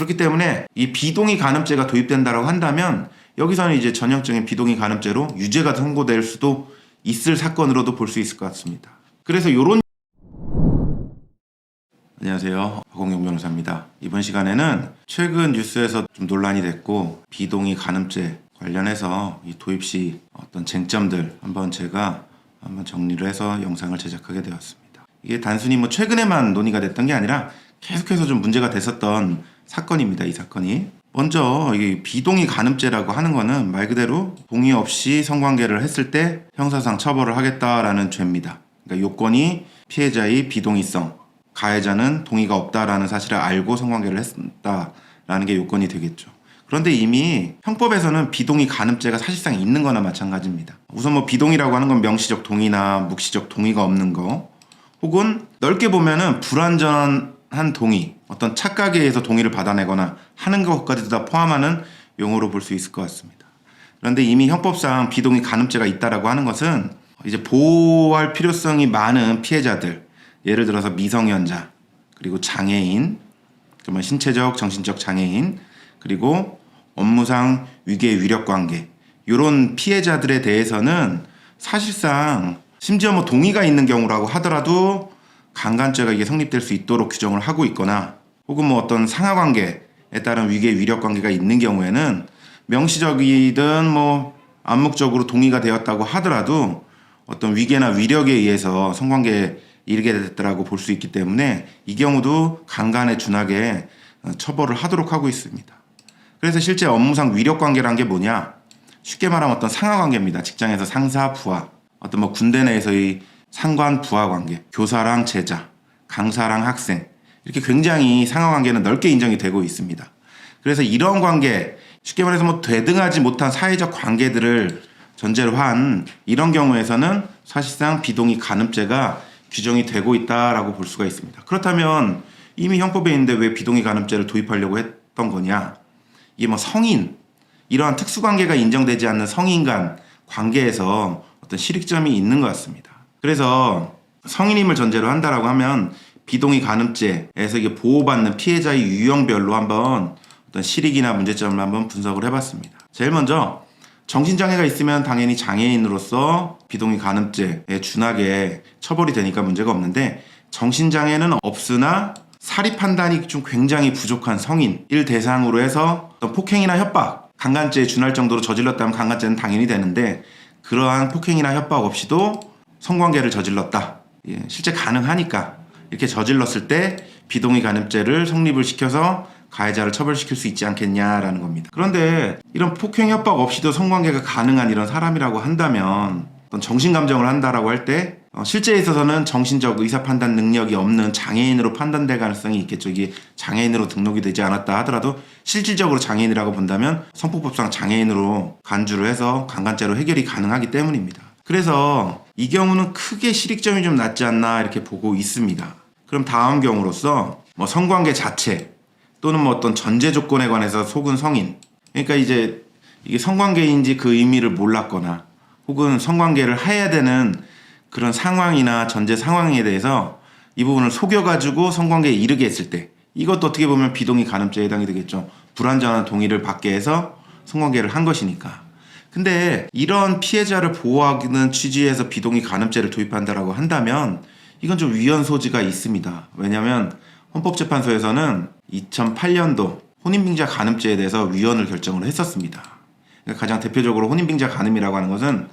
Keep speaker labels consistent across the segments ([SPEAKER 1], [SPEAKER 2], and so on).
[SPEAKER 1] 그렇기 때문에 이 비동의 간음죄가 도입된다라고 한다면 여기서는 이제 전형적인 비동의 간음죄로 유죄가 선고될 수도 있을 사건으로도 볼 수 있을 것 같습니다. 그래서 이런 안녕하세요. 박홍영 변호사입니다. 이번 시간에는 최근 뉴스에서 좀 논란이 됐고 비동의 간음죄 관련해서 이 도입 시 어떤 쟁점들 제가 한번 정리를 해서 영상을 제작하게 되었습니다. 이게 단순히 최근에만 논의가 됐던 게 아니라 계속해서 좀 문제가 됐었던 사건입니다. 이 사건이. 먼저 이 비동의 간음죄라고 하는 거는 말 그대로 동의 없이 성관계를 했을 때 형사상 처벌을 하겠다라는 죄입니다. 그러니까 요건이 피해자의 비동의성, 가해자는 동의가 없다라는 사실을 알고 성관계를 했다라는 게 요건이 되겠죠. 그런데 이미 형법에서는 비동의 간음죄가 사실상 있는 거나 마찬가지입니다. 우선 비동의라고 하는 건 명시적 동의나 묵시적 동의가 없는 거, 혹은 넓게 보면은 불완전한 동의, 어떤 착각에 의해서 동의를 받아내거나 하는 것까지도 다 포함하는 용어로 볼 수 있을 것 같습니다. 그런데 이미 형법상 비동의 간음죄가 있다라고 하는 것은 이제 보호할 필요성이 많은 피해자들, 예를 들어서 미성년자, 그리고 장애인, 정말 신체적, 정신적 장애인, 그리고 업무상 위계 위력 관계, 이런 피해자들에 대해서는 사실상 심지어 동의가 있는 경우라고 하더라도 강간죄가 이게 성립될 수 있도록 규정을 하고 있거나, 혹은 어떤 상하 관계에 따른 위계 위력 관계가 있는 경우에는 명시적이든 암묵적으로 동의가 되었다고 하더라도 어떤 위계나 위력에 의해서 성관계에 이르게 됐다라고 볼 수 있기 때문에 이 경우도 강간에 준하게 처벌을 하도록 하고 있습니다. 그래서 실제 업무상 위력 관계란 게 뭐냐? 쉽게 말하면 어떤 상하 관계입니다. 직장에서 상사, 부하, 어떤 군대 내에서의 상관, 부하 관계, 교사랑 제자, 강사랑 학생, 이렇게 굉장히 상하 관계는 넓게 인정이 되고 있습니다. 그래서 이런 관계, 쉽게 말해서 대등하지 못한 사회적 관계들을 전제로 한 이런 경우에서는 사실상 비동의 간음죄가 규정이 되고 있다라고 볼 수가 있습니다. 그렇다면 이미 형법에 있는데 왜 비동의 간음죄를 도입하려고 했던 거냐? 이게 성인, 이러한 특수관계가 인정되지 않는 성인 간 관계에서 어떤 실익점이 있는 것 같습니다. 그래서 성인임을 전제로 한다라고 하면 비동의 간음죄에서 이게 보호받는 피해자의 유형별로 한번 어떤 실익이나 문제점을 한번 분석을 해봤습니다. 제일 먼저 정신장애가 있으면 당연히 장애인으로서 비동의 간음죄에 준하게 처벌이 되니까 문제가 없는데, 정신장애는 없으나 사리 판단이 좀 굉장히 부족한 성인을 대상으로 해서 어떤 폭행이나 협박, 강간죄에 준할 정도로 저질렀다면 강간죄는 당연히 되는데, 그러한 폭행이나 협박 없이도 성관계를 저질렀다. 실제 가능하니까 이렇게 저질렀을 때 비동의 간음죄를 성립을 시켜서 가해자를 처벌시킬 수 있지 않겠냐라는 겁니다. 그런데 이런 폭행 협박 없이도 성관계가 가능한 이런 사람이라고 한다면, 어떤 정신감정을 한다라고 할 때 실제에 있어서는 정신적 의사 판단 능력이 없는 장애인으로 판단될 가능성이 있겠죠. 이게 장애인으로 등록이 되지 않았다 하더라도 실질적으로 장애인이라고 본다면 성폭법상 장애인으로 간주를 해서 강간죄로 해결이 가능하기 때문입니다. 그래서 이 경우는 크게 실익점이 좀 낮지 않나 이렇게 보고 있습니다. 그럼 다음 경우로서 성관계 자체 또는 어떤 전제 조건에 관해서 속은 성인, 그러니까 이제 이게 성관계인지 그 의미를 몰랐거나, 혹은 성관계를 해야 되는 그런 상황이나 전제 상황에 대해서 이 부분을 속여가지고 성관계에 이르게 했을 때, 이것도 어떻게 보면 비동의 간음죄에 해당이 되겠죠. 불완전한 동의를 받게 해서 성관계를 한 것이니까. 근데 이런 피해자를 보호하는 취지에서 비동의 간음죄를 도입한다라고 한다면 이건 좀 위헌 소지가 있습니다. 왜냐하면 헌법재판소에서는 2008년도 혼인빙자 간음죄에 대해서 위헌을 결정을 했었습니다. 그러니까 가장 대표적으로 혼인빙자 간음이라고 하는 것은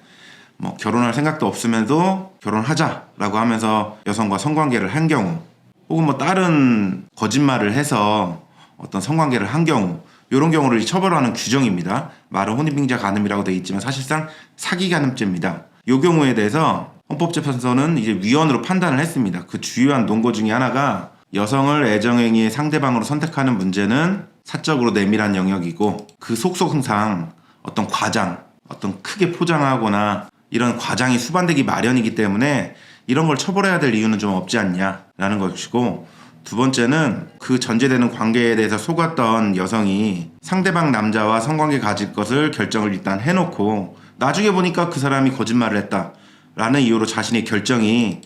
[SPEAKER 1] 결혼할 생각도 없으면서 결혼하자라고 하면서 여성과 성관계를 한 경우, 혹은 다른 거짓말을 해서 어떤 성관계를 한 경우, 이런 경우를 처벌하는 규정입니다. 말은 혼인빙자 간음이라고 되어 있지만 사실상 사기 간음죄입니다. 이 경우에 대해서 헌법재판소는 이제 위헌으로 판단을 했습니다. 그 주요한 논거 중에 하나가 여성을 애정행위의 상대방으로 선택하는 문제는 사적으로 내밀한 영역이고, 그 속성상 어떤 과장, 어떤 크게 포장하거나 이런 과장이 수반되기 마련이기 때문에 이런 걸 처벌해야 될 이유는 좀 없지 않냐라는 것이고, 두 번째는 그 전제되는 관계에 대해서 속았던 여성이 상대방 남자와 성관계 가질 것을 결정을 일단 해놓고 나중에 보니까 그 사람이 거짓말을 했다라는 이유로 자신의 결정이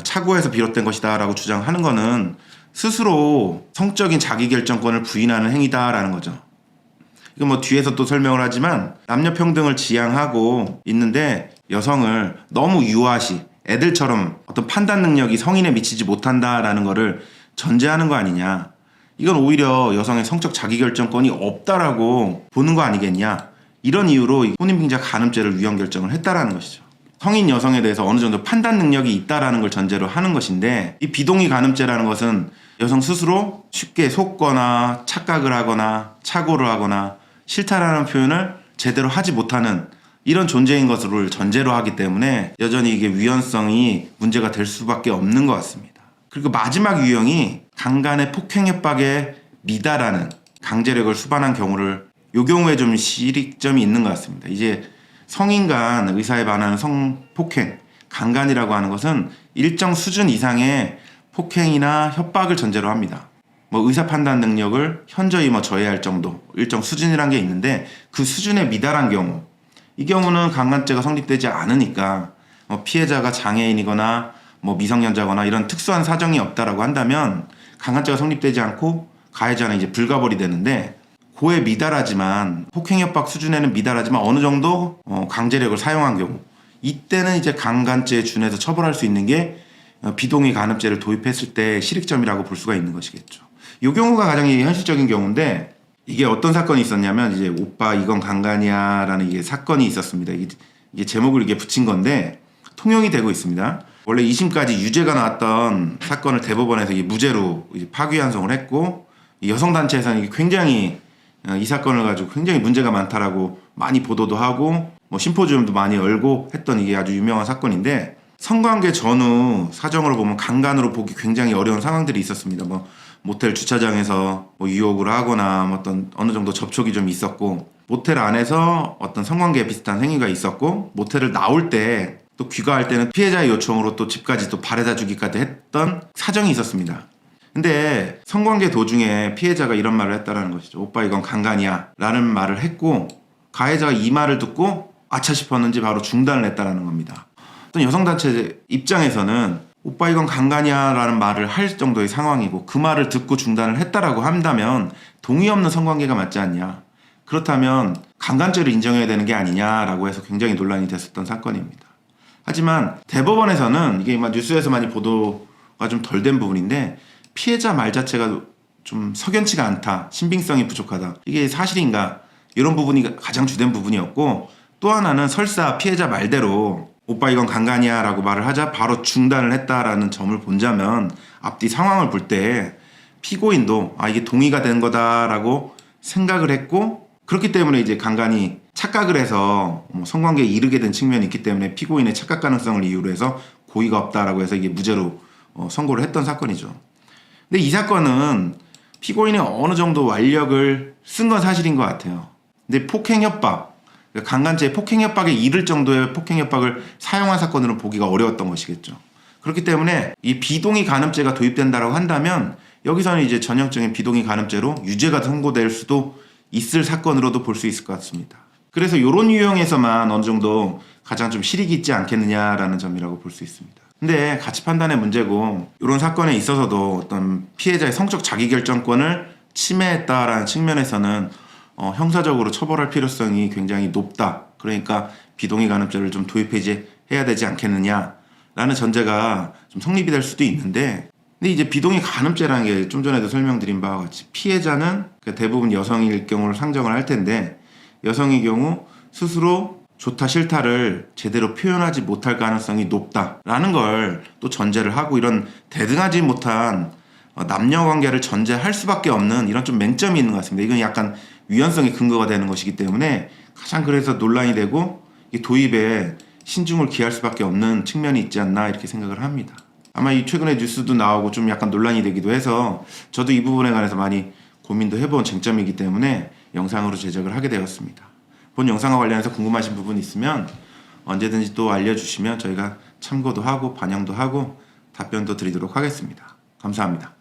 [SPEAKER 1] 착오에서 비롯된 것이다 라고 주장하는 거는 스스로 성적인 자기결정권을 부인하는 행위다라는 거죠. 이거 뭐 뒤에서 또 설명을 하지만 남녀 평등을 지향하고 있는데 여성을 너무 유아시 애들처럼 어떤 판단 능력이 성인에 미치지 못한다라는 거를 전제하는 거 아니냐. 이건 오히려 여성의 성적 자기결정권이 없다라고 보는 거 아니겠냐. 이런 이유로 혼인빙자 간음죄를 위헌 결정을 했다라는 것이죠. 성인 여성에 대해서 어느 정도 판단 능력이 있다라는 걸 전제로 하는 것인데, 이 비동의 간음죄라는 것은 여성 스스로 쉽게 속거나 착각을 하거나 착오를 하거나 싫다라는 표현을 제대로 하지 못하는 이런 존재인 것을 전제로 하기 때문에 여전히 이게 위헌성이 문제가 될 수밖에 없는 것 같습니다. 그리고 마지막 유형이 강간의 폭행 협박에 미달하는 강제력을 수반한 경우를, 이 경우에 좀 실익점이 있는 것 같습니다. 이제 성인 간 의사에 반하는 성폭행, 강간이라고 하는 것은 일정 수준 이상의 폭행이나 협박을 전제로 합니다. 뭐 의사 판단 능력을 현저히 저해할 정도, 일정 수준이란 게 있는데 그 수준에 미달한 경우, 이 경우는 강간죄가 성립되지 않으니까 피해자가 장애인이거나 미성년자거나 이런 특수한 사정이 없다라고 한다면 강간죄가 성립되지 않고 가해자는 이제 불가벌이 되는데, 고에 미달하지만 폭행 협박 수준에는 미달하지만 어느 정도 강제력을 사용한 경우, 이때는 이제 강간죄에 준해서 처벌할 수 있는 게 비동의 간음죄를 도입했을 때 실익점이라고 볼 수가 있는 것이겠죠. 이 경우가 가장 현실적인 경우인데, 이게 어떤 사건이 있었냐면 이제 오빠 이건 강간이야라는 이게 사건이 있었습니다. 이게 제목을 이게 붙인 건데 통용이 되고 있습니다. 원래 2심까지 유죄가 나왔던 사건을 대법원에서 이게 무죄로 이제 파기환송을 했고, 여성단체에서는 이게 굉장히 이 사건을 가지고 굉장히 문제가 많다라고 많이 보도도 하고 심포지엄도 많이 열고 했던 이게 아주 유명한 사건인데, 성관계 전후 사정으로 보면 강간으로 보기 굉장히 어려운 상황들이 있었습니다. 모텔 주차장에서 유혹을 하거나 어떤 어느 정도 접촉이 좀 있었고, 모텔 안에서 어떤 성관계 비슷한 행위가 있었고, 모텔을 나올 때 또 귀가할 때는 피해자의 요청으로 또 집까지 또 바래다 주기까지 했던 사정이 있었습니다. 근데 성관계 도중에 피해자가 이런 말을 했다라는 것이죠. 오빠 이건 강간이야 라는 말을 했고, 가해자가 이 말을 듣고 아차 싶었는지 바로 중단을 했다라는 겁니다. 어떤 여성단체 입장에서는 오빠 이건 강간이야 라는 말을 할 정도의 상황이고, 그 말을 듣고 중단을 했다라고 한다면 동의 없는 성관계가 맞지 않냐, 그렇다면 강간죄를 인정해야 되는 게 아니냐라고 해서 굉장히 논란이 됐었던 사건입니다. 하지만 대법원에서는 이게 뉴스에서 많이 보도가 좀 덜 된 부분인데, 피해자 말 자체가 좀 석연치가 않다, 신빙성이 부족하다, 이게 사실인가, 이런 부분이 가장 주된 부분이었고, 또 하나는 설사 피해자 말대로 오빠 이건 강간이야 라고 말을 하자 바로 중단을 했다라는 점을 본다면, 앞뒤 상황을 볼 때 피고인도 이게 동의가 된 거다라고 생각을 했고, 그렇기 때문에 이제 강간이 착각을 해서 성관계에 이르게 된 측면이 있기 때문에 피고인의 착각 가능성을 이유로 해서 고의가 없다라고 해서 이게 무죄로 선고를 했던 사건이죠. 근데 이 사건은 피고인이 어느 정도 완력을 쓴 건 사실인 것 같아요. 근데 폭행 협박, 강간죄 폭행 협박에 이를 정도의 폭행 협박을 사용한 사건으로 보기가 어려웠던 것이겠죠. 그렇기 때문에 이 비동의 간음죄가 도입된다라고 한다면 여기서는 이제 전형적인 비동의 간음죄로 유죄가 선고될 수도 있을 사건으로도 볼 수 있을 것 같습니다. 그래서 이런 유형에서만 어느 정도 가장 좀 실익이 있지 않겠느냐라는 점이라고 볼 수 있습니다. 근데 가치 판단의 문제고, 이런 사건에 있어서도 어떤 피해자의 성적 자기결정권을 침해했다라는 측면에서는 형사적으로 처벌할 필요성이 굉장히 높다. 그러니까 비동의 간음죄를 좀 도입해야 되지 않겠느냐라는 전제가 좀 성립이 될 수도 있는데, 근데 이제 비동의 간음죄라는 게 좀 전에도 설명드린 바와 같이 피해자는 대부분 여성일 경우를 상정을 할 텐데, 여성의 경우 스스로 좋다 싫다를 제대로 표현하지 못할 가능성이 높다라는 걸 또 전제를 하고, 이런 대등하지 못한 남녀 관계를 전제할 수밖에 없는 이런 좀 맹점이 있는 것 같습니다. 이건 약간 위헌성의 근거가 되는 것이기 때문에 가장 그래서 논란이 되고 이 도입에 신중을 기할 수밖에 없는 측면이 있지 않나 이렇게 생각을 합니다. 아마 이 최근에 뉴스도 나오고 좀 약간 논란이 되기도 해서 저도 이 부분에 관해서 많이 고민도 해본 쟁점이기 때문에 영상으로 제작을 하게 되었습니다. 본 영상과 관련해서 궁금하신 부분이 있으면 언제든지 또 알려주시면 저희가 참고도 하고 반영도 하고 답변도 드리도록 하겠습니다. 감사합니다.